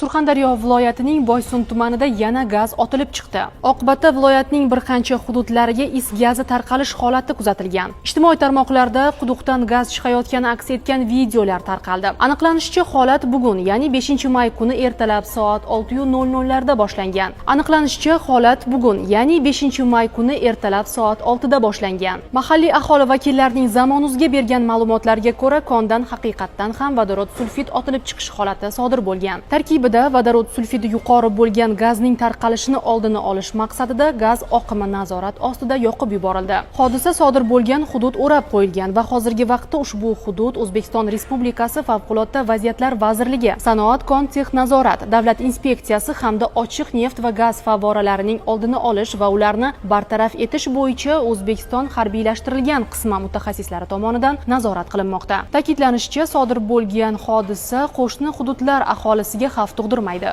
Surxondaryo viloyatining Boysun tumanida yana gaz otilib chiqdi. Oqibatda viloyatning bir qancha hududlariga is gazi tarqalish holati kuzatilgan. Ijtimoiy tarmoqlarda quduqdan gaz chiqayotgani aks etgan videolar tarqaldi. Aniqlanishicha, holat bugun, ya'ni 5-may kuni ertalab soat 6:00 larda boshlangan. Mahalliy aholi vakillarining Zamonuzga bergan ma'lumotlarga ko'ra, kondan haqiqatdan ham vodorod sulfid otilib chiqish holati sodir bo'lgan. Tarkibida vodorod sulfidi yuqori bo'lgan gazning tarqalishini oldini olish maqsadida gaz oqimi nazorat ostida yoqib yuborildi. Hodisa sodir bo'lgan hudud o'rab qo'yilgan va hozirgi vaqtda ushbu hudud O'zbekiston Respublikasi Favqulodda vaziyatlar vazirligi, Sanoat kon-texnazorat davlat inspeksiyasi hamda ochiq neft va gaz favvoralarining oldini olish va ularni bartaraf etish bo'yicha O'zbekiston harbiylashtirilgan qismi mutaxassislari tomonidan nazorat qilinmoqda. Ta'kidlanishicha, sodir bo'lgan hodisa qo'shni hududlar aholisiga xavf tug'dirmaydi.